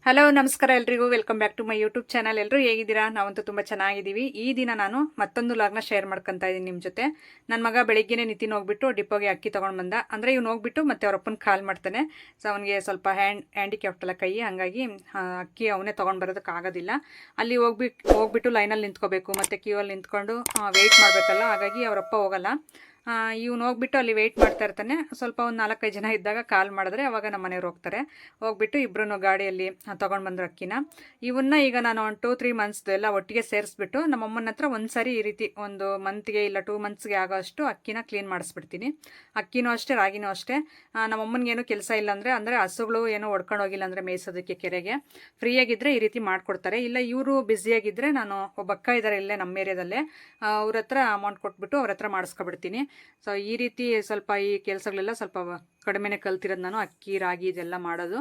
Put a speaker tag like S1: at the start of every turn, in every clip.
S1: Hello ನಮಸ್ಕಾರ ಎಲ್ರಿಗೂ welcome back to my YouTube channel. ಎಲ್ಲರೂ ಹೇಗಿದ್ದೀರಾ? ನಾವಂತೂ ತುಂಬ ಚೆನ್ನಾಗಿದ್ದೀವಿ. ಈ ದಿನ ನಾನು ಮತ್ತೊಂದು ಲಾಗ್ನ ಶೇರ್ ಮಾಡ್ಕೊತಾ ಇದ್ದೀನಿ ನಿಮ್ಮ ಜೊತೆ. ನನ್ನ ಮಗ ಬೆಳಿಗ್ಗೆನೇ ನಿತಿನ್ ಹೋಗ್ಬಿಟ್ಟು ಡಿಪೋಗೆ ಅಕ್ಕಿ ತೊಗೊಂಡು ಬಂದ. ಅಂದರೆ ಇವ್ನು ಹೋಗ್ಬಿಟ್ಟು ಮತ್ತೆ ಅವ್ರ ಅಪ್ಪನ ಕಾಲ್ ಮಾಡ್ತಾನೆ. ಸೊ ಅವನಿಗೆ ಸ್ವಲ್ಪ ಹ್ಯಾಂಡಿಕ್ಯಾಪ್ಟ್ ಅಲ್ಲ ಕೈ, ಹಾಗಾಗಿ ಅಕ್ಕಿ ಅವನೇ ತೊಗೊಂಡು ಬರೋದಕ್ಕಾಗೋದಿಲ್ಲ. ಅಲ್ಲಿ ಹೋಗ್ಬಿಟ್ಟು ಲೈನಲ್ಲಿ ನಿಂತ್ಕೋಬೇಕು, ಮತ್ತು ಕ್ಯೂ ಅಲ್ಲಿ ನಿಂತ್ಕೊಂಡು ವೆಯ್ಟ್ ಮಾಡಬೇಕಲ್ಲ. ಹಾಗಾಗಿ ಅವರಪ್ಪ ಹೋಗಲ್ಲ. ಇವ್ನು ಹೋಗ್ಬಿಟ್ಟು ಅಲ್ಲಿ ವೆಯ್ಟ್ ಮಾಡ್ತಾ ಇರ್ತಾನೆ. ಸ್ವಲ್ಪ ಒಂದು 4-5 ಜನ ಇದ್ದಾಗ ಕಾಲ್ ಮಾಡಿದ್ರೆ ಅವಾಗ ನಮ್ಮ ಮನೆಯವ್ರು ಹೋಗ್ತಾರೆ. ಹೋಗ್ಬಿಟ್ಟು ಇಬ್ಬರೂ ಗಾಡಿಯಲ್ಲಿ ತೊಗೊಂಡು ಬಂದ್ರು ಅಕ್ಕಿನ. ಇವನ್ನ ಈಗ ನಾನು 1-2-3 ಮಂತ್ಸ್ದು ಎಲ್ಲ ಒಟ್ಟಿಗೆ ಸೇರಿಸ್ಬಿಟ್ಟು ನಮ್ಮಮ್ಮನ ಹತ್ರ ಒಂದು ಸಾರಿ ಈ ರೀತಿ ಒಂದು ಮಂತ್ಗೆ ಇಲ್ಲ 2 ಮಂತ್ಸ್ಗೆ ಆಗೋ ಅಷ್ಟು ಅಕ್ಕಿನ ಕ್ಲೀನ್ ಮಾಡಿಸ್ಬಿಡ್ತೀನಿ. ಅಕ್ಕಿನೂ ಅಷ್ಟೇ, ರಾಗಿನೂ ಅಷ್ಟೇ. ನಮ್ಮಮ್ಮನಿಗೇನು ಕೆಲಸ ಇಲ್ಲ ಅಂದರೆ ಹಸುಗಳು ಏನೋ ಹೊಡ್ಕೊಂಡು ಹೋಗಿಲ್ಲ ಅಂದರೆ ಮೇಯಿಸೋದಕ್ಕೆ ಕೆರೆಗೆ ಫ್ರೀಯಾಗಿದ್ದರೆ ಈ ರೀತಿ ಮಾಡಿಕೊಡ್ತಾರೆ. ಇಲ್ಲ ಇವರು ಬ್ಯುಸಿಯಾಗಿದ್ದರೆ ನಾನು ಒಬ್ಬ ಅಕ್ಕ ಇದ್ದಾರೆ ಇಲ್ಲೇ ನಮ್ಮ ಏರಿಯಾದಲ್ಲೇ, ಅವ್ರ ಹತ್ರ ಅಮೌಂಟ್ ಕೊಟ್ಬಿಟ್ಟು ಅವ್ರ ಹತ್ರ ಮಾಡಿಸ್ಕೊಬಿಡ್ತೀನಿ. ಸೊ ಈ ರೀತಿ ಸ್ವಲ್ಪ ಈ ಕೆಲಸಗಳೆಲ್ಲ ಸ್ವಲ್ಪ ಕಡಿಮೆನೇ ಕಲ್ತಿರೋದು ನಾನು, ಅಕ್ಕಿ ರಾಗಿ ಇದೆಲ್ಲ ಮಾಡೋದು.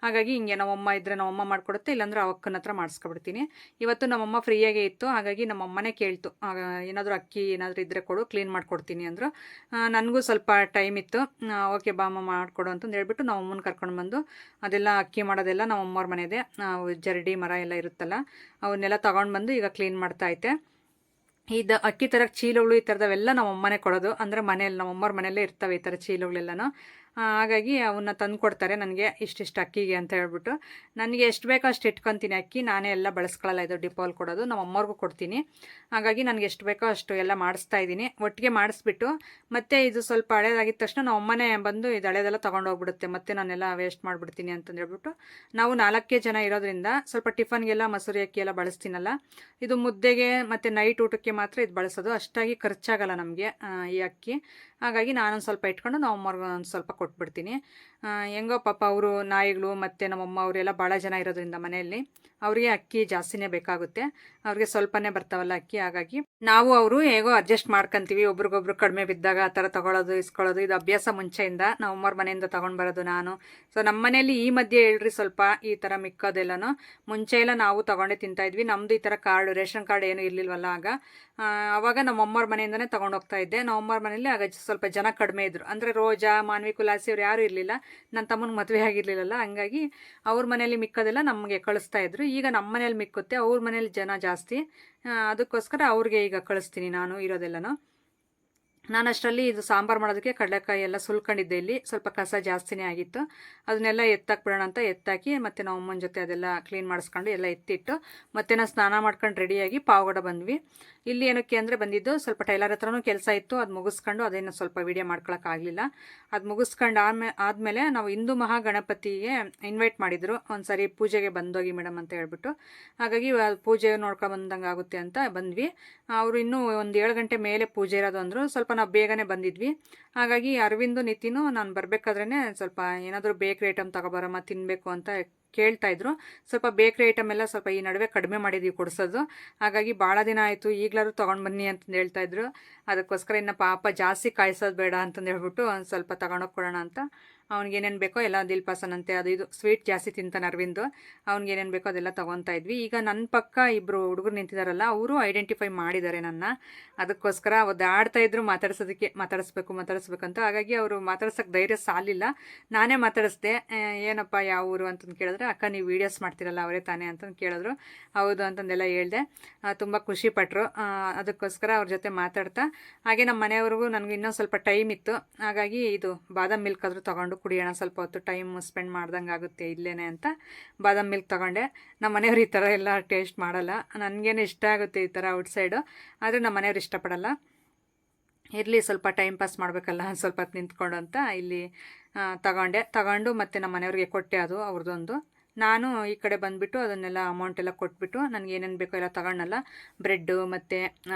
S1: ಹಾಗಾಗಿ ಹಿಂಗೆ ನಮ್ಮಮ್ಮ ಇದ್ದರೆ ನಮ್ಮಮ್ಮ ಮಾಡಿಕೊಡುತ್ತೆ, ಇಲ್ಲಾಂದ್ರೆ ಅಕ್ಕನ ಹತ್ರ ಮಾಡಿಸ್ಕೊಬಿಡ್ತೀನಿ. ಇವತ್ತು ನಮ್ಮಮ್ಮ ಫ್ರೀಯಾಗೇ ಇತ್ತು, ಹಾಗಾಗಿ ನಮ್ಮಮ್ಮನೇ ಕೇಳ್ತು, ಏನಾದರೂ ಅಕ್ಕಿ ಏನಾದರೂ ಇದ್ದರೆ ಕೊಡು, ಕ್ಲೀನ್ ಮಾಡಿಕೊಡ್ತೀನಿ ಅಂದರು. ನನಗೂ ಸ್ವಲ್ಪ ಟೈಮ್ ಇತ್ತು. ಓಕೆ ಬಾಮ್ಮ ಮಾಡಿಕೊಡು ಅಂತಂದು ಹೇಳ್ಬಿಟ್ಟು ನಮ್ಮಮ್ಮನ ಕರ್ಕೊಂಡು ಬಂದು ಅದೆಲ್ಲ ಅಕ್ಕಿ ಮಾಡೋದೆಲ್ಲ ನಮ್ಮಮ್ಮವ್ರ ಮನೆಯದೇ. ಜರಡಿ ಮರ ಎಲ್ಲ ಇರುತ್ತಲ್ಲ, ಅವನ್ನೆಲ್ಲ ತೊಗೊಂಡು ಬಂದು ಈಗ ಕ್ಲೀನ್ ಮಾಡ್ತಾಯಿದ್ದೆ. ಇದು ಅಕ್ಕಿ ತರಕ್ಕೆ ಚೀಲಗಳು ಈ ಥರದವೆಲ್ಲ ನಮ್ಮಮ್ಮನೇ ಕೊಡೋದು. ಅಂದರೆ ಮನೆಯಲ್ಲಿ ನಮ್ಮಮ್ಮವ್ರ ಮನೆಯಲ್ಲೇ ಇರ್ತವೆ ಈ ಥರ ಚೀಲಗಳೆಲ್ಲನೂ. ಹಾಗಾಗಿ ಅವನ್ನ ತಂದು ಕೊಡ್ತಾರೆ ನನಗೆ, ಇಷ್ಟಿಷ್ಟು ಅಕ್ಕಿಗೆ ಅಂತ ಹೇಳ್ಬಿಟ್ಟು. ನನಗೆ ಎಷ್ಟು ಬೇಕೋ ಅಷ್ಟು ಇಟ್ಕೊತೀನಿ ಅಕ್ಕಿ, ನಾನೇ ಎಲ್ಲ ಬಳಸ್ಕೊಳ್ಳಲ್ಲ. ಇದು ಡಿಪೋಲ್ ಕೊಡೋದು, ನಮ್ಮ ಅಮ್ಮವ್ರಿಗೂ ಕೊಡ್ತೀನಿ. ಹಾಗಾಗಿ ನನಗೆ ಎಷ್ಟು ಬೇಕೋ ಅಷ್ಟು ಎಲ್ಲ ಮಾಡಿಸ್ತಾ ಇದ್ದೀನಿ. ಒಟ್ಟಿಗೆ ಮಾಡಿಸ್ಬಿಟ್ಟು ಮತ್ತೆ ಇದು ಸ್ವಲ್ಪ ಹಳೇದಾಗಿದ್ದ ತಕ್ಷಣ ನಮ್ಮ ಅಮ್ಮನೇ ಬಂದು ಇದು ಹಳೇದೆಲ್ಲ ತೊಗೊಂಡೋಗ್ಬಿಡುತ್ತೆ, ಮತ್ತೆ ನಾನೆಲ್ಲ ವೇಸ್ಟ್ ಮಾಡಿಬಿಡ್ತೀನಿ ಅಂತಂದು ಹೇಳ್ಬಿಟ್ಟು. ನಾವು 4 ಜನ ಇರೋದ್ರಿಂದ ಸ್ವಲ್ಪ ಟಿಫನ್ಗೆಲ್ಲ ಮಸೂರಿ ಅಕ್ಕಿ ಎಲ್ಲ ಬಳಸ್ತೀನಲ್ಲ, ಇದು ಮುದ್ದೆಗೆ ಮತ್ತು ನೈಟ್ ಊಟಕ್ಕೆ ಮಾತ್ರ ಇದು ಬಳಸೋದು. ಅಷ್ಟಾಗಿ ಖರ್ಚಾಗಲ್ಲ ನಮಗೆ ಈ ಅಕ್ಕಿ. ಹಾಗಾಗಿ ನಾನೊಂದು ಸ್ವಲ್ಪ ಇಟ್ಕೊಂಡು ನಮ್ಮಮ್ಮವ್ರಿಗೆ ಒಂದು ಸ್ವಲ್ಪ ಕೊಟ್ಬಿಡ್ತೀನಿ. ಹೆಂಗೋ ಪಾಪ ಅವರು ನಾಯಿಗಳು ಮತ್ತು ನಮ್ಮಮ್ಮ ಅವರೆಲ್ಲ ಭಾಳ ಜನ ಇರೋದ್ರಿಂದ ಮನೆಯಲ್ಲಿ ಅವರಿಗೆ ಅಕ್ಕಿ ಜಾಸ್ತಿನೇ ಬೇಕಾಗುತ್ತೆ. ಅವ್ರಿಗೆ ಸ್ವಲ್ಪನೇ ಬರ್ತಾವಲ್ಲ ಅಕ್ಕಿ, ಹಾಗಾಗಿ ನಾವು ಅವರು ಹೇಗೋ ಅಡ್ಜಸ್ಟ್ ಮಾಡ್ಕೊತೀವಿ. ಒಬ್ರಿಗೊಬ್ರು ಕಡಿಮೆ ಬಿದ್ದಾಗ ಆ ಥರ ತೊಗೊಳೋದು ಇಸ್ಕೊಳ್ಳೋದು ಇದು ಅಭ್ಯಾಸ ಮುಂಚೆಯಿಂದ ನಮ್ಮಮ್ಮವ್ರ ಮನೆಯಿಂದ ತೊಗೊಂಡು ಬರೋದು ನಾನು. ಸೊ ನಮ್ಮ ಮನೇಲಿ ಈ ಮಧ್ಯೆ ಹೇಳ್ರಿ ಸ್ವಲ್ಪ ಈ ಥರ ಮಿಕ್ಕೋದೆಲ್ಲನೂ ಮುಂಚೆ ಎಲ್ಲ ನಾವು ತೊಗೊಂಡೇ ತಿಂತಾಯಿದ್ವಿ. ನಮ್ಮದು ಈ ಥರ ಕಾರ್ಡು ರೇಷನ್ ಕಾರ್ಡ್ ಏನೂ ಇರಲಿಲ್ವಲ್ಲ ಆವಾಗ ನಮ್ಮಮ್ಮವ್ರ ಮನೆಯಿಂದನೇ ತೊಗೊಂಡು ಹೋಗ್ತಾ ಇದ್ದೆ. ನಮ್ಮಮ್ಮವ್ರ ಮನೇಲಿ ಆಗ ಸ್ವಲ್ಪ ಜನ ಕಡಿಮೆ ಇದ್ದರು, ಅಂದರೆ ರೋಜಾ, ಮಾನ್ವಿ, ಕುಲಾಸಿ ಅವ್ರು ಯಾರೂ ಇರಲಿಲ್ಲ. ನನ್ನ ತಮ್ಮನ ಮದುವೆ ಆಗಿರಲಿಲ್ಲಲ್ಲ, ಹಂಗಾಗಿ ಅವ್ರ ಮನೇಲಿ ಮಿಕ್ಕೋದೆಲ್ಲ ನಮಗೆ ಕಳಿಸ್ತಾಯಿದ್ರು. ಈಗ ನಮ್ಮ ಮನೇಲಿ ಮಿಕ್ಕುತ್ತೆ, ಅವ್ರ ಮನೇಲಿ ಜನ ಜಾಸ್ತಿ, ಅದಕ್ಕೋಸ್ಕರ ಅವ್ರಿಗೆ ಈಗ ಕಳಿಸ್ತೀನಿ ನಾನು ಇರೋದೆಲ್ಲನೂ. ನಾನು ಅಷ್ಟರಲ್ಲಿ ಇದು ಸಾಂಬಾರು ಮಾಡೋದಕ್ಕೆ ಕಡಲೆಕಾಯಿ ಎಲ್ಲ ಸುಲ್ಕೊಂಡಿದ್ದೆ. ಇಲ್ಲಿ ಸ್ವಲ್ಪ ಕಸ ಜಾಸ್ತಿನೇ ಆಗಿತ್ತು, ಅದನ್ನೆಲ್ಲ ಎತ್ತಾಕ್ಬಿಡೋಣ ಅಂತ ಎತ್ತಾಕಿ ಮತ್ತು ನಾವು ಅಮ್ಮನ ಜೊತೆ ಅದೆಲ್ಲ ಕ್ಲೀನ್ ಮಾಡಿಸ್ಕೊಂಡು ಎಲ್ಲ ಎತ್ತಿಟ್ಟು ಮತ್ತೆ ನಾನು ಸ್ನಾನ ಮಾಡ್ಕೊಂಡು ರೆಡಿಯಾಗಿ ಪಾವಗಡ ಬಂದ್ವಿ. ಇಲ್ಲಿ ಏನಕ್ಕೆ ಅಂದರೆ ಬಂದಿದ್ದು ಸ್ವಲ್ಪ ಟೈಲರ್ ಹತ್ರನೂ ಕೆಲಸ ಇತ್ತು, ಅದು ಮುಗಿಸ್ಕೊಂಡು ಅದೇನು ಸ್ವಲ್ಪ ವೀಡಿಯೋ ಮಾಡ್ಕೊಳಕ್ಕಾಗಲಿಲ್ಲ. ಅದು ಮುಗಿಸ್ಕೊಂಡು ಆದಮೇಲೆ ನಾವು ಹಿಂದೂ ಮಹಾಗಣಪತಿಗೆ ಇನ್ವೈಟ್ ಮಾಡಿದರು, ಒಂದು ಸಾರಿ ಪೂಜೆಗೆ ಬಂದೋಗಿ ಮೇಡಮ್ ಅಂತ ಹೇಳ್ಬಿಟ್ಟು. ಹಾಗಾಗಿ ಪೂಜೆ ನೋಡ್ಕೊಂಡು ಬಂದಂಗೆ ಆಗುತ್ತೆ ಅಂತ ಬಂದ್ವಿ. ಅವರು ಇನ್ನೂ ಒಂದು 7 ಗಂಟೆ ಮೇಲೆ ಪೂಜೆ ಇರೋದು ಅಂದರು. ಸ್ವಲ್ಪ ನಾವು ಬೇಗನೆ ಬಂದಿದ್ವಿ. ಹಾಗಾಗಿ ಅರವಿಂದು ನಿತಿನು ನಾನು ಬರಬೇಕಾದ್ರೇ ಸ್ವಲ್ಪ ಏನಾದರೂ ಬೇಕ್ರಿ ಐಟಮ್ ತಗೊಬರಮ್ಮ ತಿನ್ನಬೇಕು ಅಂತ ಕೇಳ್ತಾಯಿದ್ರು. ಸ್ವಲ್ಪ ಬೇಕ್ರಿ ಐಟಮ್ ಎಲ್ಲ ಸ್ವಲ್ಪ ಈ ನಡುವೆ ಕಡಿಮೆ ಮಾಡಿದ್ವಿ ಕೊಡಿಸೋದು. ಹಾಗಾಗಿ ಭಾಳ ದಿನ ಆಯಿತು, ಈಗಲಾದ್ರೂ ತೊಗೊಂಡು ಬನ್ನಿ ಅಂತಂದು ಹೇಳ್ತಾಯಿದ್ರು. ಅದಕ್ಕೋಸ್ಕರ ಇನ್ನು ಪಾಪ ಜಾಸ್ತಿ ಕಾಯಿಸೋದು ಬೇಡ ಅಂತಂದು ಹೇಳ್ಬಿಟ್ಟು ಒಂದು ಸ್ವಲ್ಪ ತೊಗೊಂಡೋಗಿ ಕೊಡೋಣ ಅಂತ ಅವ್ನಿಗೇನೇನು ಬೇಕೋ ಎಲ್ಲ ದಿಲ್ಪಾಸನಂತೆ ಅದು ಇದು ಸ್ವೀಟ್ ಜಾಸ್ತಿ ತಿಂತಾನೆ ಅರವಿಂದು, ಅವ್ನಿಗೇನೇನು ಬೇಕೋ ಅದೆಲ್ಲ ತೊಗೊತಾ ಇದ್ವಿ. ಈಗ ನನ್ನ ಪಕ್ಕ ಇಬ್ಬರು ಹುಡುಗರು ನಿಂತಿದ್ದಾರಲ್ಲ, ಅವರು ಐಡೆಂಟಿಫೈ ಮಾಡಿದ್ದಾರೆ ನನ್ನ. ಅದಕ್ಕೋಸ್ಕರ ಒದ್ದಾಡ್ತಾಯಿದ್ರು ಮಾತಾಡಿಸ್ಬೇಕು ಅಂತ. ಹಾಗಾಗಿ ಅವರು ಮಾತಾಡ್ಸೋಕ್ಕೆ ಧೈರ್ಯ ಸಾಲಿಲ್ಲ. ನಾನೇ ಮಾತಾಡಿಸ್ದೆ, ಏನಪ್ಪ ಯಾವ ಊರು ಅಂತಂದು ಕೇಳಿದ್ರೆ, ಅಕ್ಕ ನೀವು ವೀಡಿಯೋಸ್ ಮಾಡ್ತೀರಲ್ಲ ಅವರೇ ತಾನೇ ಅಂತಂದು ಕೇಳಿದ್ರು. ಹೌದು ಅಂತಂದೆಲ್ಲ ಹೇಳಿದೆ. ತುಂಬ ಖುಷಿಪಟ್ಟರು. ಅದಕ್ಕೋಸ್ಕರ ಅವ್ರ ಜೊತೆ ಮಾತಾಡ್ತಾ ಹಾಗೆ ನಮ್ಮ ಮನೆಯವ್ರಿಗೂ ನನಗೂ ಇನ್ನೊಂದು ಸ್ವಲ್ಪ ಟೈಮ್ ಇತ್ತು. ಹಾಗಾಗಿ ಇದು ಬಾದಾಮ್ ಮಿಲ್ಕ್ ಆದರೂ ತೊಗೊಂಡು ಕುಡಿಯೋಣ, ಸ್ವಲ್ಪ ಹೊತ್ತು ಟೈಮ್ ಸ್ಪೆಂಡ್ ಮಾಡ್ದಂಗೆ ಆಗುತ್ತೆ ಇಲ್ಲೇನೆ ಅಂತ ಬಾದಾಮ್ ಮಿಲ್ಕ್ ತೊಗೊಂಡೆ. ನಮ್ಮ ಮನೆಯವ್ರು ಈ ಥರ ಎಲ್ಲ ಟೇಸ್ಟ್ ಮಾಡಲ್ಲ, ನನಗೇನು ಇಷ್ಟ ಆಗುತ್ತೆ ಈ ಥರ ಔಟ್ಸೈಡು, ಆದರೆ ನಮ್ಮ ಮನೆಯವ್ರು ಇಷ್ಟಪಡಲ್ಲ. ಇರಲಿ ಸ್ವಲ್ಪ ಟೈಮ್ ಪಾಸ್ ಮಾಡಬೇಕಲ್ಲ ಸ್ವಲ್ಪ ಹೊತ್ತು ನಿಂತ್ಕೊಂಡು ಅಂತ ಇಲ್ಲಿ ತಗೊಂಡು ಮತ್ತು ನಮ್ಮ ಮನೆಯವ್ರಿಗೆ ಕೊಟ್ಟೆ. ಅದು ಅವ್ರದ್ದೊಂದು. ನಾನು ಈ ಕಡೆ ಬಂದುಬಿಟ್ಟು ಅದನ್ನೆಲ್ಲ ಅಮೌಂಟ್ ಎಲ್ಲ ಕೊಟ್ಬಿಟ್ಟು ನನಗೆ ಏನೇನು ಬೇಕೋ ಎಲ್ಲ ತಗೊಂಡಲ್ಲ. ಬ್ರೆಡ್ಡು ಮತ್ತು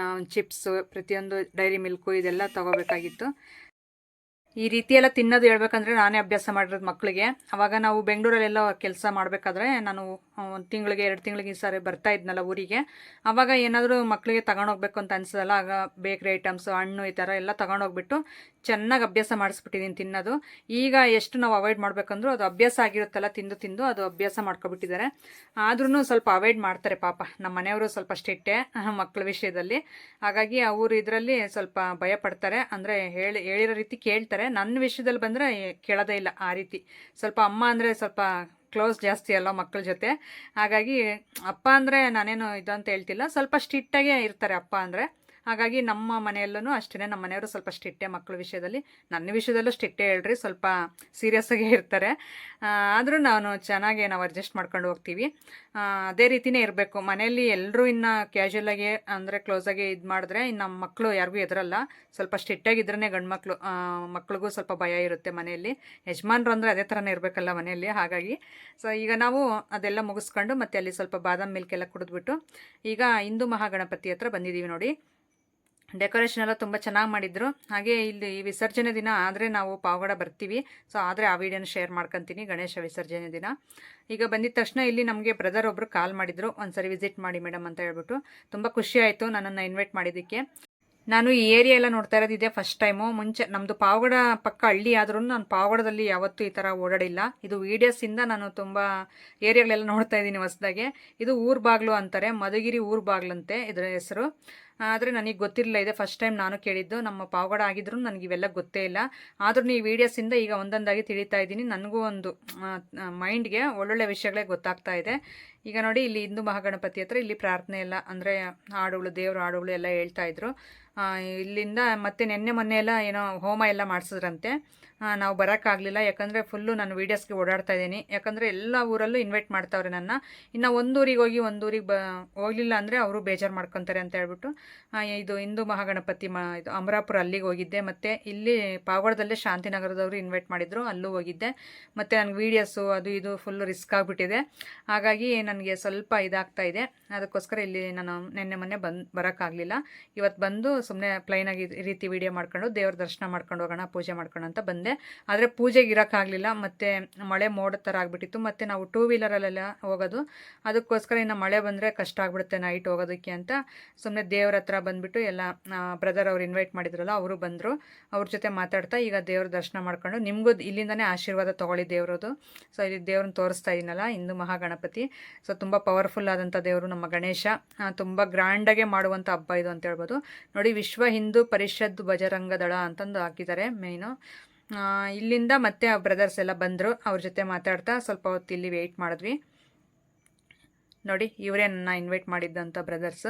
S1: ಚಿಪ್ಸು, ಪ್ರತಿಯೊಂದು ಡೈರಿ ಮಿಲ್ಕು ಇದೆಲ್ಲ ತೊಗೋಬೇಕಾಗಿತ್ತು. ಈ ರೀತಿ ಎಲ್ಲ ತಿನ್ನೋದು ಹೇಳ್ಬೇಕಂದ್ರೆ ನಾನೇ ಅಭ್ಯಾಸ ಮಾಡಿರೋದು ಮಕ್ಕಳಿಗೆ. ಆವಾಗ ನಾವು ಬೆಂಗಳೂರಲ್ಲೆಲ್ಲ ಕೆಲಸ ಮಾಡಬೇಕಾದ್ರೆ ನಾನು 1 ತಿಂಗಳಿಗೆ 2 ತಿಂಗಳಿಗೆ ಈ ಸಾರಿ ಬರ್ತಾ ಇದ್ನಲ್ಲ ಊರಿಗೆ, ಆವಾಗ ಏನಾದರೂ ಮಕ್ಕಳಿಗೆ ತಗೊಂಡೋಗ್ಬೇಕು ಅಂತ ಅನಿಸೋದಲ್ಲ, ಆಗ ಬೇಕ್ರಿ ಐಟಮ್ಸು, ಹಣ್ಣು ಈ ಥರ ಎಲ್ಲ ತೊಗೊಂಡೋಗ್ಬಿಟ್ಟು ಚೆನ್ನಾಗಿ ಅಭ್ಯಾಸ ಮಾಡಿಸ್ಬಿಟ್ಟಿದ್ದೀನಿ ತಿನ್ನೋದು. ಈಗ ಎಷ್ಟು ನಾವು ಅವಾಯ್ಡ್ ಮಾಡಬೇಕಂದ್ರೂ ಅದು ಅಭ್ಯಾಸ ಆಗಿರುತ್ತಲ್ಲ, ತಿಂದು ಅದು ಅಭ್ಯಾಸ ಮಾಡ್ಕೊಬಿಟ್ಟಿದ್ದಾರೆ. ಆದ್ರೂ ಸ್ವಲ್ಪ ಅವಾಯ್ಡ್ ಮಾಡ್ತಾರೆ ಪಾಪ. ನಮ್ಮ ಮನೆಯವರು ಸ್ವಲ್ಪ ಸ್ಟ್ರಿಕ್ಟೇ ಮಕ್ಕಳ ವಿಷಯದಲ್ಲಿ, ಹಾಗಾಗಿ ಅವರು ಇದರಲ್ಲಿ ಸ್ವಲ್ಪ ಭಯ ಪಡ್ತಾರೆ. ಅಂದರೆ ಹೇಳಿರೋ ರೀತಿ ಕೇಳ್ತಾರೆ. ನನ್ನ ವಿಷಯದಲ್ಲಿ ಬಂದರೆ ಕೇಳೋದೇ ಇಲ್ಲ ಆ ರೀತಿ. ಸ್ವಲ್ಪ ಅಮ್ಮ ಅಂದರೆ ಸ್ವಲ್ಪ ಕ್ಲೋಸ್ ಜಾಸ್ತಿ ಅಲ್ಲ ಮಕ್ಕಳ ಜೊತೆ. ಹಾಗಾಗಿ ಅಪ್ಪ ಅಂದರೆ ನಾನೇನು ಇದಂತ ಹೇಳ್ತಿಲ್ಲ, ಸ್ವಲ್ಪ ಸ್ಟ್ರಿಕ್ಟಾಗೇ ಇರ್ತಾರೆ ಅಪ್ಪ ಅಂದರೆ. ಹಾಗಾಗಿ ನಮ್ಮ ಮನೆಯಲ್ಲೂ ಅಷ್ಟೇ, ನಮ್ಮ ಮನೆಯವರು ಸ್ವಲ್ಪ ಸ್ಟ್ರಿಕ್ಟೇ ಮಕ್ಕಳ ವಿಷಯದಲ್ಲಿ. ನನ್ನ ವಿಷಯದಲ್ಲೂ ಸ್ಟ್ರಿಕ್ಟೇ ಹೇಳ್ರಿ, ಸ್ವಲ್ಪ ಸೀರಿಯಸ್ಸಾಗೇ ಇರ್ತಾರೆ. ಆದರೂ ನಾವು ಅಡ್ಜಸ್ಟ್ ಮಾಡ್ಕೊಂಡು ಹೋಗ್ತೀವಿ. ಅದೇ ರೀತಿಯೇ ಇರಬೇಕು ಮನೆಯಲ್ಲಿ. ಎಲ್ಲರೂ ಇನ್ನು ಕ್ಯಾಶುಯಲಾಗಿ ಅಂದರೆ ಕ್ಲೋಸಾಗಿ ಇದು ಮಾಡಿದ್ರೆ ಇನ್ನು ನಮ್ಮ ಮಕ್ಕಳು ಯಾರಿಗೂ ಎದುರಲ್ಲ. ಸ್ವಲ್ಪ ಸ್ಟ್ರಿಕ್ಟಾಗಿದ್ರೇ ಗಂಡು ಮಕ್ಳಿಗೂ ಸ್ವಲ್ಪ ಭಯ ಇರುತ್ತೆ ಮನೆಯಲ್ಲಿ. ಯಜಮಾನ್ರು ಅಂದರೆ ಅದೇ ಥರನೇ ಇರಬೇಕಲ್ಲ ಮನೆಯಲ್ಲಿ. ಹಾಗಾಗಿ ಈಗ ನಾವು ಅದೆಲ್ಲ ಮುಗಿಸ್ಕೊಂಡು ಮತ್ತೆ ಅಲ್ಲಿ ಸ್ವಲ್ಪ ಬಾದಾಮ್ ಮಿಲ್ಕ್ ಎಲ್ಲ ಕುಡಿದ್ಬಿಟ್ಟು ಈಗ ಹಿಂದೂ ಮಹಾಗಣಪತಿ ಹತ್ರ ಬಂದಿದ್ದೀವಿ ನೋಡಿ. ಡೆಕೋರೇಷನ್ ಎಲ್ಲ ತುಂಬ ಚೆನ್ನಾಗಿ ಮಾಡಿದ್ರು. ಹಾಗೆ ಇಲ್ಲಿ ವಿಸರ್ಜನೆ ದಿನ ಆದರೆ ನಾವು ಪಾವಗಡ ಬರ್ತೀವಿ. ಸೊ ಆದರೆ ಆ ವಿಡಿಯೋನ ಶೇರ್ ಮಾಡ್ಕೊತೀನಿ ಗಣೇಶ ವಿಸರ್ಜನೆ ದಿನ. ಈಗ ಬಂದಿದ ತಕ್ಷಣ ಇಲ್ಲಿ ನಮಗೆ ಬ್ರದರ್ ಒಬ್ಬರು ಕಾಲ್ ಮಾಡಿದರು, ಒಂದ್ಸರಿ ವಿಸಿಟ್ ಮಾಡಿ ಮೇಡಮ್ ಅಂತ ಹೇಳ್ಬಿಟ್ಟು. ತುಂಬ ಖುಷಿ ಆಯಿತು ನನ್ನನ್ನು ಇನ್ವೈಟ್ ಮಾಡಿದ್ದಕ್ಕೆ. ನಾನು ಈ ಏರಿಯಾ ಎಲ್ಲ ನೋಡ್ತಾ ಇರೋದಿದೆ ಫಸ್ಟ್ ಟೈಮು. ಮುಂಚೆ ನಮ್ಮದು ಪಾವಗಡ ಪಕ್ಕ ಹಳ್ಳಿ ಆದ್ರೂ ನಾನು ಪಾವಗಡದಲ್ಲಿ ಯಾವತ್ತೂ ಈ ಥರ ಓಡಾಡಿಲ್ಲ. ಇದು ವೀಡಿಯೋಸಿಂದ ನಾನು ತುಂಬ ಏರಿಯಾಗಳೆಲ್ಲ ನೋಡ್ತಾ ಇದ್ದೀನಿ ಹೊಸದಾಗೆ. ಇದು ಊರು ಬಾಗಿಲು ಅಂತಾರೆ, ಮಧುಗಿರಿ ಊರು ಬಾಗಿಲಂತೆ ಇದರ ಹೆಸರು. ಆದರೆ ನನಗೆ ಗೊತ್ತಿರಲಿಲ್ಲ, ಇದೆ ಫಸ್ಟ್ ಟೈಮ್ ನಾನು ಕೇಳಿದ್ದು. ನಮ್ಮ ಪಾವಗಡ ಆಗಿದ್ರು ನನಗೆ ಇವೆಲ್ಲ ಗೊತ್ತೇ ಇಲ್ಲ. ಆದ್ರೂ ಈ ವೀಡಿಯೋಸಿಂದ ಈಗ ಒಂದೊಂದಾಗಿ ತಿಳಿತಾ ಇದ್ದೀನಿ. ನನಗೂ ಒಂದು ಮೈಂಡ್ಗೆ ಒಳ್ಳೊಳ್ಳೆ ವಿಷಯಗಳೇ ಗೊತ್ತಾಗ್ತಾ ಇದೆ. ಈಗ ನೋಡಿ ಇಲ್ಲಿ ಹಿಂದೂ ಮಹಾಗಣಪತಿ ಹತ್ರ ಇಲ್ಲಿ ಪ್ರಾರ್ಥನೆ ಎಲ್ಲ ಅಂದರೆ ಹಾಡುಗಳು, ದೇವ್ರ ಹಾಡುಗಳು ಎಲ್ಲ ಹೇಳ್ತಾ ಇದ್ರು. ಇಲ್ಲಿಂದ ಮತ್ತೆ ಮೊನ್ನೆ ಎಲ್ಲ ಏನೋ ಹೋಮ ಎಲ್ಲ ಮಾಡಿಸಿದ್ರಂತೆ. ನಾವು ಬರೋಕ್ಕಾಗಲಿಲ್ಲ, ಯಾಕಂದರೆ ಫುಲ್ಲು ನಾನು ವೀಡಿಯೋಸ್ಗೆ ಓಡಾಡ್ತಾ ಇದ್ದೀನಿ. ಯಾಕಂದರೆ ಎಲ್ಲ ಊರಲ್ಲೂ ಇನ್ವೈಟ್ ಮಾಡ್ತಾವ್ರೆ ನನ್ನ. ಇನ್ನು ಒಂದೂರಿಗೆ ಹೋಗಿ ಒಂದೂರಿಗೆ ಹೋಗಲಿಲ್ಲ ಅಂದರೆ ಅವರು ಬೇಜಾರು ಮಾಡ್ಕೊತಾರೆ ಅಂತ ಹೇಳ್ಬಿಟ್ಟು ಇದು ಹಿಂದೂ ಮಹಾಗಣಪತಿ ಇದು ಅಮರಾಪುರ ಅಲ್ಲಿಗೆ ಹೋಗಿದ್ದೆ. ಮತ್ತು ಇಲ್ಲಿ ಪಾವಗಡದಲ್ಲೇ ಶಾಂತಿನಗರದವರು ಇನ್ವೈಟ್ ಮಾಡಿದ್ರು, ಅಲ್ಲೂ ಹೋಗಿದ್ದೆ. ಮತ್ತು ನನಗೆ ವೀಡಿಯೋಸು ಅದು ಇದು ಫುಲ್ಲು ರಿಸ್ಕ್ ಆಗಿಬಿಟ್ಟಿದೆ. ಹಾಗಾಗಿ ನನಗೆ ಸ್ವಲ್ಪ ಇದಾಗ್ತಾ ಇದೆ. ಅದಕ್ಕೋಸ್ಕರ ಇಲ್ಲಿ ನಾನು ಮೊನ್ನೆ ಬರೋಕ್ಕಾಗಲಿಲ್ಲ. ಇವತ್ತು ಬಂದು ಸುಮ್ಮನೆ ಪ್ಲೈನಾಗಿ ಈ ರೀತಿ ವೀಡಿಯೋ ಮಾಡ್ಕೊಂಡು ದೇವ್ರ ದರ್ಶನ ಮಾಡ್ಕೊಂಡು ಹೋಗೋಣ, ಪೂಜೆ ಮಾಡ್ಕೊಂಡು ಅಂತ ಬಂದೆ. ಆದರೆ ಪೂಜೆಗೆ ಇರೋಕ್ಕಾಗಲಿಲ್ಲ, ಮತ್ತು ಮಳೆ ಮೋಡದ ಥರ ಆಗಿಬಿಟ್ಟಿತ್ತು. ಮತ್ತು ನಾವು 2 ವೀಲರಲ್ಲೆಲ್ಲ ಹೋಗೋದು, ಅದಕ್ಕೋಸ್ಕರ ಇನ್ನು ಮಳೆ ಬಂದರೆ ಕಷ್ಟ ಆಗಿಬಿಡುತ್ತೆ ನೈಟ್ ಹೋಗೋದಕ್ಕೆ ಅಂತ ಸುಮ್ಮನೆ ದೇವ್ರ ಹತ್ರ ಬಂದುಬಿಟ್ಟು ಎಲ್ಲ ಬ್ರದರ್ ಅವ್ರು ಇನ್ವೈಟ್ ಮಾಡಿದ್ರಲ್ಲ ಅವರು ಬಂದರು. ಅವ್ರ ಜೊತೆ ಮಾತಾಡ್ತಾ ಈಗ ದೇವ್ರ ದರ್ಶನ ಮಾಡ್ಕೊಂಡು ನಿಮಗೂ ಇಲ್ಲಿಂದನೇ ಆಶೀರ್ವಾದ ತೊಗೊಳ್ಳಿ ದೇವ್ರದ್ದು. ಸೊ ಇಲ್ಲಿ ದೇವ್ರನ್ನ ತೋರಿಸ್ತಾ ಇದ್ದೀನಲ್ಲ ಹಿಂದೂ ಮಹಾಗಣಪತಿ. ಸೊ ತುಂಬ ಪವರ್ಫುಲ್ ಆದಂಥ ದೇವರು ನಮ್ಮ ಗಣೇಶ. ತುಂಬ ಗ್ರ್ಯಾಂಡಾಗೆ ಮಾಡುವಂಥ ಹಬ್ಬ ಇದು ಅಂತ ಹೇಳ್ಬೋದು ನೋಡಿ. ವಿಶ್ವ ಹಿಂದೂ ಪರಿಷತ್ ಬಜರಂಗ ದಳ ಅಂತಂದು ಹಾಕಿದ್ದಾರೆ ಮೇಯ್ನು. ಇಲ್ಲಿಂದ ಮತ್ತೆ ಬ್ರದರ್ಸ್ ಎಲ್ಲ ಬಂದರು, ಅವ್ರ ಜೊತೆ ಮಾತಾಡ್ತಾ ಸ್ವಲ್ಪ ಹೊತ್ತು ಇಲ್ಲಿ ವೆಯ್ಟ್ ಮಾಡಿದ್ವಿ ನೋಡಿ. ಇವರೇ ನನ್ನ ಇನ್ವೈಟ್ ಮಾಡಿದ್ದಂಥ ಬ್ರದರ್ಸ್.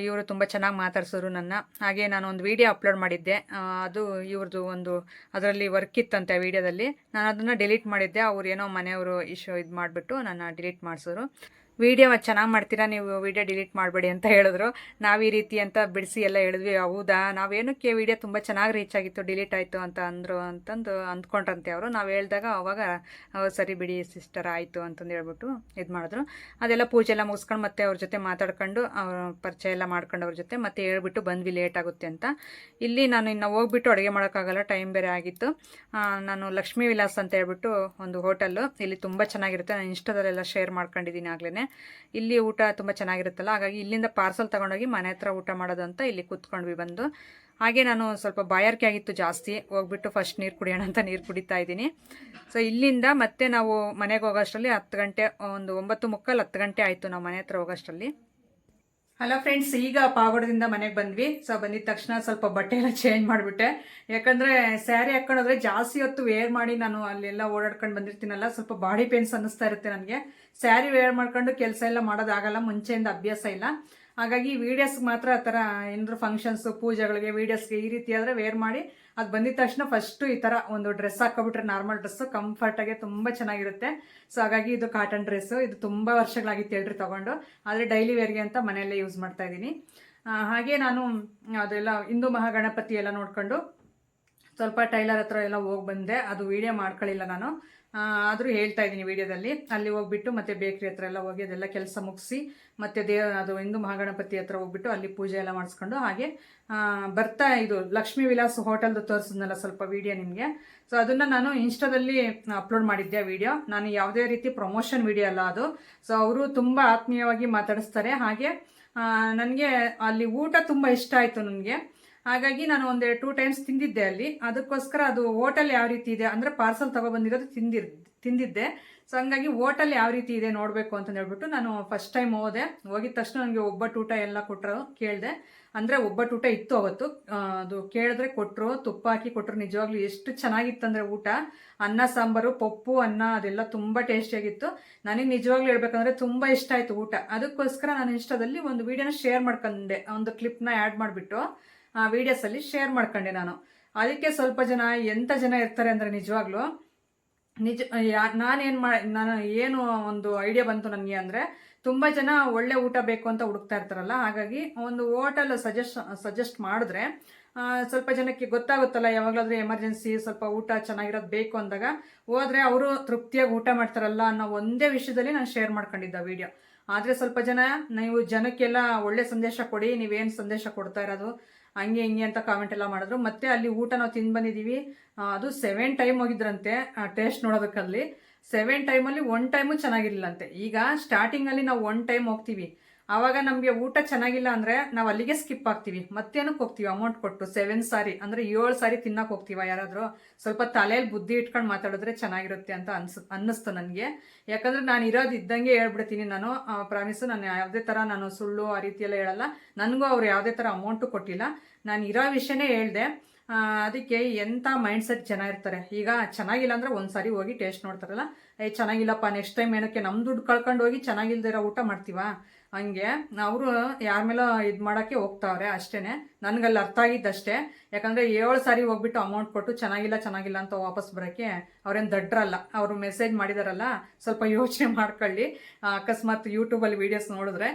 S1: ಇವರು ತುಂಬ ಚೆನ್ನಾಗಿ ಮಾತಾಡ್ಸೋರು ನನ್ನ. ಹಾಗೆ ನಾನು ಒಂದು ವೀಡಿಯೋ ಅಪ್ಲೋಡ್ ಮಾಡಿದ್ದೆ, ಅದು ಇವ್ರದ್ದು ಒಂದು ಅದರಲ್ಲಿ ವರ್ಕ್ ಇತ್ತಂತೆ ಆ ವೀಡಿಯೋದಲ್ಲಿ. ನಾನು ಅದನ್ನು ಡಿಲೀಟ್ ಮಾಡಿದ್ದೆ. ಅವ್ರು ಏನೋ ಮನೆಯವರು ಇದು ಮಾಡಿಬಿಟ್ಟು ನನ್ನ ಡಿಲೀಟ್ ಮಾಡಿಸೋರು. ವೀಡಿಯೋ ಚೆನ್ನಾಗಿ ಮಾಡ್ತೀರಾ ನೀವು, ವೀಡಿಯೋ ಡಿಲೀಟ್ ಮಾಡಬೇಡಿ ಅಂತ ಹೇಳಿದ್ರು. ನಾವು ಈ ರೀತಿ ಅಂತ ಬಿಡಿಸಿ ಎಲ್ಲ ಹೇಳಿದ್ವಿ. ಹೌದಾ, ನಾವೇನಕ್ಕೆ ವೀಡಿಯೋ ತುಂಬ ಚೆನ್ನಾಗಿ ರೀಚ್ ಆಗಿತ್ತು ಡಿಲೀಟ್ ಆಯಿತು ಅಂತ ಅಂದರು ಅಂತಂದು ಅಂದ್ಕೊಂಡ್ರಂತೆ ಅವರು. ನಾವು ಹೇಳಿದಾಗ ಅವಾಗ ಸರಿ ಬಿಡಿ ಸಿಸ್ಟರ್ ಆಯಿತು ಅಂತಂದು ಹೇಳ್ಬಿಟ್ಟು ಇದು ಮಾಡಿದ್ರು. ಅದೆಲ್ಲ ಪೂಜೆ ಎಲ್ಲ ಮುಗಿಸ್ಕೊಂಡು ಮತ್ತೆ ಅವ್ರ ಜೊತೆ ಮಾತಾಡ್ಕೊಂಡು ಪರಿಚಯ ಎಲ್ಲ ಮಾಡ್ಕೊಂಡು ಅವ್ರ ಜೊತೆ ಮತ್ತೆ ಹೇಳ್ಬಿಟ್ಟು ಬಂದ್ವಿ, ಲೇಟ್ ಆಗುತ್ತೆ ಅಂತ. ಇಲ್ಲಿ ನಾನು ಇನ್ನು ಹೋಗ್ಬಿಟ್ಟು ಅಡುಗೆ ಮಾಡೋಕ್ಕಾಗಲ್ಲ, ಟೈಮ್ ಬೇರೆ ಆಗಿತ್ತು. ನಾನು ಲಕ್ಷ್ಮೀ ವಿಲಾಸ್ ಅಂತ ಹೇಳ್ಬಿಟ್ಟು ಒಂದು ಹೋಟೆಲ್ಲು, ಇಲ್ಲಿ ತುಂಬ ಚೆನ್ನಾಗಿರುತ್ತೆ. ನಾನು ಇನ್ಸ್ಟಾದಲ್ಲೆಲ್ಲ ಶೇರ್ ಮಾಡ್ಕೊಂಡಿದ್ದೀನಿ ಆಗಲೇ. ಇಲ್ಲಿ ಊಟ ತುಂಬ ಚೆನ್ನಾಗಿರುತ್ತಲ್ಲ, ಹಾಗಾಗಿ ಇಲ್ಲಿಂದ ಪಾರ್ಸಲ್ ತೊಗೊಂಡೋಗಿ ಮನೆ ಹತ್ರ ಊಟ ಮಾಡೋದು ಅಂತ ಇಲ್ಲಿ ಕೂತ್ಕೊಂಡ್ವಿ ಬಂದು. ಹಾಗೆ ನಾನು ಸ್ವಲ್ಪ ಬಾಯಾರಿಕೆ ಆಗಿತ್ತು ಜಾಸ್ತಿ, ಹೋಗ್ಬಿಟ್ಟು ಫಸ್ಟ್ ನೀರು ಕುಡಿಯೋಣ ಅಂತ ನೀರು ಕುಡಿತಾ ಇದ್ದೀನಿ. ಸೊ ಇಲ್ಲಿಂದ ಮತ್ತೆ ನಾವು ಮನೆಗೆ ಹೋಗೋಷ್ಟರಲ್ಲಿ 10 ಗಂಟೆ, ಒಂದು 9:45 10 ಗಂಟೆ ಆಯಿತು ನಾವು ಮನೆ ಹತ್ರ ಹೋಗೋಷ್ಟರಲ್ಲಿ. ಹಲೋ ಫ್ರೆಂಡ್ಸ್, ಈಗ ಪಾವಗಡದಿಂದ ಮನೆಗೆ ಬಂದ್ವಿ. ಸೊ ಬಂದಿದ ತಕ್ಷಣ ಸ್ವಲ್ಪ ಬಟ್ಟೆ ಎಲ್ಲ ಚೇಂಜ್ ಮಾಡಿಬಿಟ್ಟೆ. ಯಾಕಂದರೆ ಸ್ಯಾರಿ ಹಾಕ್ಕೊಂಡೋದ್ರೆ ಜಾಸ್ತಿ ಹೊತ್ತು ವೇರ್ ಮಾಡಿ ನಾನು ಅಲ್ಲೆಲ್ಲ ಓಡಾಡ್ಕೊಂಡು ಬಂದಿರ್ತೀನಲ್ಲ, ಸ್ವಲ್ಪ ಬಾಡಿ ಪೇನ್ಸ್ ಅನ್ನಿಸ್ತಾ ಇರುತ್ತೆ ನನಗೆ. ಸ್ಯಾರಿ ವೇರ್ ಮಾಡ್ಕೊಂಡು ಕೆಲಸ ಎಲ್ಲ ಮಾಡೋದಾಗಲ್ಲ, ಮುಂಚೆಯಿಂದ ಅಭ್ಯಾಸ ಇಲ್ಲ. ಹಾಗಾಗಿ ವೀಡಿಯೋಸ್ಗೆ ಮಾತ್ರ ಆ ಥರ ಏನಾದ್ರು ಫಂಕ್ಷನ್ಸು, ಪೂಜೆಗಳಿಗೆ, ವೀಡಿಯೋಸ್ಗೆ ಈ ರೀತಿ ಆದರೆ ವೇರ್ ಮಾಡಿ ಅದು ಬಂದಿದ ತಕ್ಷಣ ಫಸ್ಟು ಈ ಥರ ಒಂದು ಡ್ರೆಸ್ ಹಾಕ್ಕೊಬಿಟ್ರೆ, ನಾರ್ಮಲ್ ಡ್ರೆಸ್ಸು ಕಂಫರ್ಟಾಗಿ ತುಂಬ ಚೆನ್ನಾಗಿರುತ್ತೆ. ಸೊ ಹಾಗಾಗಿ ಇದು ಕಾಟನ್ ಡ್ರೆಸ್ಸು, ಇದು ತುಂಬ ವರ್ಷಗಳಾಗಿತ್ತು ಹೇಳ್ರಿ ತೊಗೊಂಡು. ಆದರೆ ಡೈಲಿ ವೇರ್ಗೆ ಅಂತ ಮನೆಯಲ್ಲೇ ಯೂಸ್ ಮಾಡ್ತಾ ಇದ್ದೀನಿ. ಹಾಗೆ ನಾನು ಅದೆಲ್ಲ ಹಿಂದೂ ಮಹಾಗಣಪತಿ ಎಲ್ಲ ನೋಡ್ಕೊಂಡು ಸ್ವಲ್ಪ ಟೈಲರ್ ಹತ್ರ ಎಲ್ಲ ಹೋಗಿ ಬಂದೆ. ಅದು ವೀಡಿಯೋ ಮಾಡ್ಕೊಳ್ಳಿಲ್ಲ ನಾನು, ಆದರೂ ಹೇಳ್ತಾ ಇದ್ದೀನಿ ವೀಡಿಯೋದಲ್ಲಿ. ಅಲ್ಲಿ ಹೋಗ್ಬಿಟ್ಟು ಮತ್ತೆ ಬೇಕ್ರಿ ಹತ್ರ ಎಲ್ಲ ಹೋಗಿ ಅದೆಲ್ಲ ಕೆಲಸ ಮುಗಿಸಿ ಮತ್ತೆ ಅದು ಹಿಂದೂ ಮಹಾಗಣಪತಿ ಹತ್ರ ಹೋಗ್ಬಿಟ್ಟು ಅಲ್ಲಿ ಪೂಜೆ ಎಲ್ಲ ಮಾಡಿಸ್ಕೊಂಡು ಹಾಗೆ ಬರ್ತಾ ಇದು ಲಕ್ಷ್ಮೀ ವಿಲಾಸ್ ಹೋಟೆಲ್ದು ತೋರಿಸಿದ್ನಲ್ಲ ಸ್ವಲ್ಪ ವೀಡಿಯೋ ನಿಮಗೆ. ಸೊ ಅದನ್ನು ನಾನು ಇನ್ಸ್ಟಾದಲ್ಲಿ ಅಪ್ಲೋಡ್ ಮಾಡಿದ್ದೆ ವೀಡಿಯೋ. ನಾನು ಯಾವುದೇ ರೀತಿ ಪ್ರಮೋಷನ್ ವೀಡಿಯೋ ಅಲ್ಲ ಅದು. ಸೊ ಅವರು ತುಂಬ ಆತ್ಮೀಯವಾಗಿ ಮಾತಾಡಿಸ್ತಾರೆ. ಹಾಗೆ ನನಗೆ ಅಲ್ಲಿ ಊಟ ತುಂಬ ಇಷ್ಟ ಆಯಿತು ನನಗೆ. ಹಾಗಾಗಿ ನಾನು ಒಂದು 2 ಟೈಮ್ಸ್ ತಿಂದಿದ್ದೆ ಅಲ್ಲಿ. ಅದಕ್ಕೋಸ್ಕರ ಅದು ಹೋಟೆಲ್ ಯಾವ ರೀತಿ ಇದೆ ಅಂದರೆ ಪಾರ್ಸಲ್ ತೊಗೊಬಂದಿರೋದು ತಿಂದಿದ್ದೆ. ಸೊ ಹಂಗಾಗಿ ಹೋಟೆಲ್ ಯಾವ ರೀತಿ ಇದೆ ನೋಡಬೇಕು ಅಂತ ಹೇಳ್ಬಿಟ್ಟು ನಾನು ಫಸ್ಟ್ ಟೈಮ್ ಹೋಗಿದ ತಕ್ಷಣ ನನಗೆ ಒಬ್ಬಟ್ಟು ಊಟ ಎಲ್ಲ ಕೊಟ್ಟರು. ಕೇಳಿದೆ, ಅಂದರೆ ಒಬ್ಬಟ್ಟು ಊಟ ಇತ್ತು ಅವತ್ತು. ಅದು ಕೇಳಿದ್ರೆ ಕೊಟ್ಟರು, ತುಪ್ಪ ಹಾಕಿ ಕೊಟ್ಟರು. ನಿಜವಾಗ್ಲೂ ಎಷ್ಟು ಚೆನ್ನಾಗಿತ್ತಂದರೆ ಊಟ, ಅನ್ನ ಸಾಂಬಾರು, ಪಪ್ಪು, ಅನ್ನ ಅದೆಲ್ಲ ತುಂಬ ಟೇಸ್ಟಿಯಾಗಿತ್ತು. ನನಗೆ ನಿಜವಾಗ್ಲೂ ಹೇಳ್ಬೇಕಂದ್ರೆ ತುಂಬ ಇಷ್ಟ ಆಯಿತು ಊಟ. ಅದಕ್ಕೋಸ್ಕರ ನಾನು ಇನ್ಸ್ಟಾದಲ್ಲಿ ಒಂದು ವೀಡಿಯೋನ ಶೇರ್ ಮಾಡ್ಕೊಂಡೆ, ಒಂದು ಕ್ಲಿಪ್ನ ಆ್ಯಡ್ ಮಾಡಿಬಿಟ್ಟು ಆ ವೀಡಿಯೋಸಲ್ಲಿ ಶೇರ್ ಮಾಡ್ಕೊಂಡೆ ನಾನು. ಅದಕ್ಕೆ ಸ್ವಲ್ಪ ಜನ, ಎಂಥ ಜನ ಇರ್ತಾರೆ ಅಂದರೆ ನಿಜವಾಗ್ಲೂ ನಾನು ಏನು ಒಂದು ಐಡಿಯಾ ಬಂತು ನನಗೆ ಅಂದರೆ, ತುಂಬ ಜನ ಒಳ್ಳೆ ಊಟ ಬೇಕು ಅಂತ ಹುಡುಕ್ತಾ ಇರ್ತಾರಲ್ಲ, ಹಾಗಾಗಿ ಒಂದು ಹೋಟೆಲ್ ಸಜೆಸ್ಟ್ ಮಾಡಿದ್ರೆ ಸ್ವಲ್ಪ ಜನಕ್ಕೆ ಗೊತ್ತಾಗುತ್ತಲ್ಲ, ಯಾವಾಗಲಾದ್ರೂ ಎಮರ್ಜೆನ್ಸಿ ಸ್ವಲ್ಪ ಊಟ ಚೆನ್ನಾಗಿರೋದು ಬೇಕು ಅಂದಾಗ ಹೋದ್ರೆ ಅವರು ತೃಪ್ತಿಯಾಗಿ ಊಟ ಮಾಡ್ತಾರಲ್ಲ ಅನ್ನೋ ಒಂದೇ ವಿಷಯದಲ್ಲಿ ನಾನು ಶೇರ್ ಮಾಡ್ಕೊಂಡಿದ್ದೆ ವಿಡಿಯೋ. ಆದರೆ ಸ್ವಲ್ಪ ಜನ, ನೀವು ಜನಕ್ಕೆಲ್ಲ ಒಳ್ಳೆ ಸಂದೇಶ ಕೊಡಿ, ನೀವೇನು ಸಂದೇಶ ಕೊಡ್ತಾ ಇರೋದು ಹಂಗೆ ಹಿಂಗೆ ಅಂತ ಕಾಮೆಂಟ್ ಎಲ್ಲ ಮಾಡಿದ್ರು. ಮತ್ತೆ ಅಲ್ಲಿ ಊಟ ನಾವು ತಿಂದು ಬಂದಿದ್ದೀವಿ, ಅದು 7 ಟೈಮ್ ಹೋಗಿದ್ರಂತೆ ಟೇಸ್ಟ್ ನೋಡೋದಕ್ಕಲ್ಲಿ. 7 ಟೈಮಲ್ಲಿ 1 ಟೈಮು ಚೆನ್ನಾಗಿರ್ಲಿಲ್ಲಂತೆ. ಈಗ ಸ್ಟಾರ್ಟಿಂಗಲ್ಲಿ ನಾವು 1 ಟೈಮ್ ಹೋಗ್ತೀವಿ, ಆವಾಗ ನಮಗೆ ಊಟ ಚೆನ್ನಾಗಿಲ್ಲ ಅಂದರೆ ನಾವು ಅಲ್ಲಿಗೆ ಸ್ಕಿಪ್ ಆಗ್ತೀವಿ, ಮತ್ತೇನಕ್ಕೆ ಹೋಗ್ತೀವಿ ಅಮೌಂಟ್ ಕೊಟ್ಟು. 7 ಸಾರಿ ಅಂದರೆ 7 ಸಾರಿ ತಿನ್ನಕ್ಕೆ ಹೋಗ್ತೀವ ಯಾರಾದರೂ? ಸ್ವಲ್ಪ ತಲೆಯಲ್ಲಿ ಬುದ್ಧಿ ಇಟ್ಕೊಂಡು ಮಾತಾಡಿದ್ರೆ ಚೆನ್ನಾಗಿರುತ್ತೆ ಅಂತ ಅನ್ನಿಸ್ತು ನನಗೆ. ಯಾಕಂದರೆ ನಾನು ಇರೋದು ಇದ್ದಂಗೆ ಹೇಳ್ಬಿಡ್ತೀನಿ ನಾನು, ಪ್ರಾಮಿಸು. ನಾನು ಯಾವುದೇ ಥರ ನಾನು ಸುಳ್ಳು ಆ ರೀತಿಯೆಲ್ಲ ಹೇಳಲ್ಲ. ನನಗೂ ಅವ್ರು ಯಾವುದೇ ಥರ ಅಮೌಂಟು ಕೊಟ್ಟಿಲ್ಲ, ನಾನು ಇರೋ ವಿಷಯನೇ ಹೇಳಿದೆ. ಅದಕ್ಕೆ ಎಂಥ ಮೈಂಡ್ಸೆಟ್ ಜನ ಇರ್ತಾರೆ. ಈಗ ಚೆನ್ನಾಗಿಲ್ಲ ಅಂದರೆ ಒಂದು ಸಾರಿ ಹೋಗಿ ಟೇಸ್ಟ್ ನೋಡ್ತಾರಲ್ಲ, ಚೆನ್ನಾಗಿಲ್ಲಪ್ಪ ನೆಕ್ಸ್ಟ್ ಟೈಮ್ ಏನಕ್ಕೆ ನಮ್ಮ ದುಡ್ಡು ಕಳ್ಕೊಂಡು ಹೋಗಿ ಚೆನ್ನಾಗಿಲ್ದಿರೋ ಊಟ ಮಾಡ್ತೀವ? ಹಂಗೆ ಅವರು ಯಾರ ಮೇಲೋ ಇದು ಮಾಡೋಕ್ಕೆ ಹೋಗ್ತಾವ್ರೆ ಅಷ್ಟೇ. ನನಗಲ್ಲಿ ಅರ್ಥ ಆಗಿದ್ದಷ್ಟೇ. ಯಾಕಂದರೆ 7 ಸಾರಿ ಹೋಗ್ಬಿಟ್ಟು ಅಮೌಂಟ್ ಕೊಟ್ಟು ಚೆನ್ನಾಗಿಲ್ಲ ಅಂತ ವಾಪಸ್ ಬರೋಕ್ಕೆ ಅವ್ರೇನು ದಡ್ರಲ್ಲ. ಅವರು ಮೆಸೇಜ್ ಮಾಡಿದಾರಲ್ಲ, ಸ್ವಲ್ಪ ಯೋಚನೆ ಮಾಡ್ಕೊಳ್ಳಿ. ಅಕಸ್ಮಾತ್ ಯೂಟ್ಯೂಬಲ್ಲಿ ವೀಡಿಯೋಸ್ ನೋಡಿದ್ರೆ.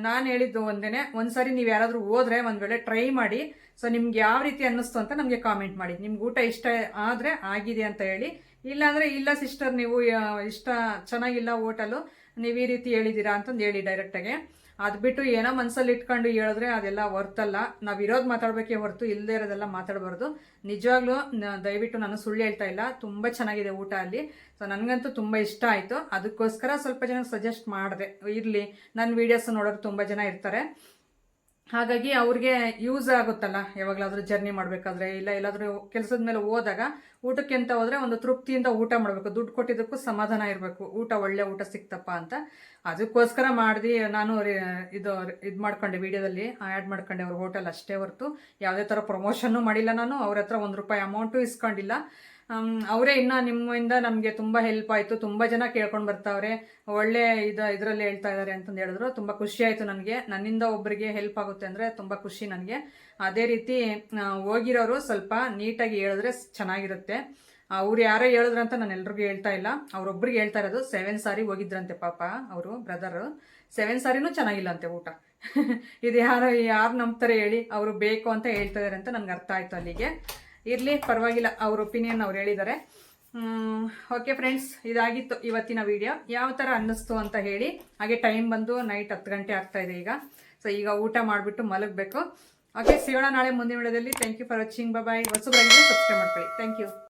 S1: ನಾನು ಹೇಳಿದ್ದು ಒಂದು ಸಾರಿ ನೀವು ಯಾರಾದರೂ ಹೋದ್ರೆ ಒಂದು ವೇಳೆ ಟ್ರೈ ಮಾಡಿ. ಸೊ ನಿಮ್ಗೆ ಯಾವ ರೀತಿ ಅನ್ನಿಸ್ತು ಅಂತ ನಮಗೆ ಕಾಮೆಂಟ್ ಮಾಡಿ. ನಿಮ್ಗೆ ಊಟ ಇಷ್ಟ ಆದರೆ ಆಗಿದೆ ಅಂತ ಹೇಳಿ, ಇಲ್ಲಾಂದರೆ ಇಲ್ಲ ಸಿಸ್ಟರ್ ನೀವು ಇಷ್ಟ ಚೆನ್ನಾಗಿಲ್ಲ ಹೋಟೆಲು, ನೀವು ಈ ರೀತಿ ಹೇಳಿದ್ದೀರಾ ಅಂತಂದು ಹೇಳಿ ಡೈರೆಕ್ಟಾಗೆ. ಅದು ಬಿಟ್ಟು ಏನೋ ಮನಸ್ಸಲ್ಲಿ ಇಟ್ಕೊಂಡು ಹೇಳಿದ್ರೆ ಅದೆಲ್ಲ ಹೊರ್ತಲ್ಲ. ನಾವು ಇರೋದು ಮಾತಾಡಬೇಕೇ ಹೊರತು ಇಲ್ಲದೇ ಇರೋದೆಲ್ಲ ಮಾತಾಡಬಾರ್ದು. ನಿಜವಾಗ್ಲೂ ದಯವಿಟ್ಟು ನಾನು ಸುಳ್ಳು ಹೇಳ್ತಾ ಇಲ್ಲ, ತುಂಬ ಚೆನ್ನಾಗಿದೆ ಊಟ ಅಲ್ಲಿ. ಸೊ ನನಗಂತೂ ತುಂಬ ಇಷ್ಟ ಆಯಿತು. ಅದಕ್ಕೋಸ್ಕರ ಸ್ವಲ್ಪ ಜನ ಸಜೆಸ್ಟ್ ಮಾಡಿದೆ, ಇರಲಿ ನನ್ನ ವೀಡಿಯೋಸ್ ನೋಡೋರು ತುಂಬ ಜನ ಇರ್ತಾರೆ, ಹಾಗಾಗಿ ಅವ್ರಿಗೆ ಯೂಸ್ ಆಗುತ್ತಲ್ಲ. ಯಾವಾಗಲಾದ್ರೂ ಜರ್ನಿ ಮಾಡಬೇಕಾದ್ರೆ ಇಲ್ಲ ಎಲ್ಲಾದರೂ ಕೆಲಸದ ಮೇಲೆ ಹೋದಾಗ ಊಟಕ್ಕೆ ಅಂತ ಹೋದರೆ ಒಂದು ತೃಪ್ತಿಯಿಂದ ಊಟ ಮಾಡಬೇಕು. ದುಡ್ಡು ಕೊಟ್ಟಿದ್ದಕ್ಕೂ ಸಮಾಧಾನ ಇರಬೇಕು, ಒಳ್ಳೆ ಊಟ ಸಿಕ್ತಪ್ಪ ಅಂತ. ಅದಕ್ಕೋಸ್ಕರ ಮಾಡಿದೆ ನಾನು. ಇದು ಮಾಡ್ಕೊಂಡೆ, ವಿಡಿಯೋದಲ್ಲಿ ಆ್ಯಡ್ ಮಾಡ್ಕೊಂಡೆ ಅವ್ರ ಹೋಟೆಲ್ ಅಷ್ಟೇ ಹೊರತು ಯಾವುದೇ ಥರ ಪ್ರಮೋಷನ್ನು ಮಾಡಿಲ್ಲ ನಾನು. ಅವ್ರ ಹತ್ರ 1 ರೂಪಾಯಿ ಅಮೌಂಟು ಇಸ್ಕೊಂಡಿಲ್ಲ. ಅವರೇ ಇನ್ನು ನಿಮ್ಮಿಂದ ನಮಗೆ ತುಂಬ ಹೆಲ್ಪ್ ಆಯಿತು, ತುಂಬ ಜನ ಕೇಳ್ಕೊಂಡು ಬರ್ತಾವ್ರೆ, ಒಳ್ಳೆ ಇದರಲ್ಲಿ ಹೇಳ್ತಾ ಇದ್ದಾರೆ ಅಂತಂದು ಹೇಳಿದ್ರು. ತುಂಬ ಖುಷಿ ಆಯಿತು ನನಗೆ. ನನ್ನಿಂದ ಒಬ್ಬರಿಗೆ ಹೆಲ್ಪ್ ಆಗುತ್ತೆ ಅಂದರೆ ತುಂಬ ಖುಷಿ ನನಗೆ. ಅದೇ ರೀತಿ ಹೋಗಿರೋರು ಸ್ವಲ್ಪ ನೀಟಾಗಿ ಹೇಳಿದ್ರೆ ಚೆನ್ನಾಗಿರುತ್ತೆ. ಅವ್ರು ಯಾರೋ ಹೇಳಿದ್ರಂತ ನಾನು ಎಲ್ರಿಗೂ ಹೇಳ್ತಾ ಇಲ್ಲ, ಅವ್ರೊಬ್ರಿಗೆ ಹೇಳ್ತಾ ಇರೋದು. 7 ಸಾರಿ ಹೋಗಿದ್ರಂತೆ ಪಾಪ ಅವರು ಬ್ರದರು, 7 ಸಾರಿನೂ ಚೆನ್ನಾಗಿಲ್ಲಂತೆ ಊಟ. ಇದು ಯಾರು ನಂಬ್ತಾರೆ ಹೇಳಿ? ಅವರು ಬೇಕು ಅಂತ ಹೇಳ್ತಾ ಇದ್ದಾರೆ ಅಂತ ನನಗೆ ಅರ್ಥ ಆಯಿತು ಅಲ್ಲಿಗೆ. ಇರಲಿ, ಪರವಾಗಿಲ್ಲ, ಅವ್ರ ಒಪಿನಿಯನ್ ಅವ್ರು ಹೇಳಿದ್ದಾರೆ. ಓಕೆ ಫ್ರೆಂಡ್ಸ್, ಇದಾಗಿತ್ತು ಇವತ್ತಿನ ವಿಡಿಯೋ. ಯಾವ ಥರ ಅನ್ನಿಸ್ತು ಅಂತ ಹೇಳಿ. ಹಾಗೆ ಟೈಮ್ ಬಂದು ನೈಟ್ 10 ಗಂಟೆ ಆಗ್ತಾಯಿದೆ ಈಗ. ಸೊ ಈಗ ಊಟ ಮಾಡಿಬಿಟ್ಟು ಮಲಗಬೇಕು. ಓಕೆ, ಸಿಗೋಣ ನಾಳೆ ಮುಂದಿನ ವಿಡಿಯೋದಲ್ಲಿ. Thank you for watching. Bye. ಹೊಸಬರಾಗಿದ್ದರೆ ಸಬ್ಸ್ಕ್ರೈಬ್ ಮಾಡ್ಕೊಳ್ಳಿ. Thank you.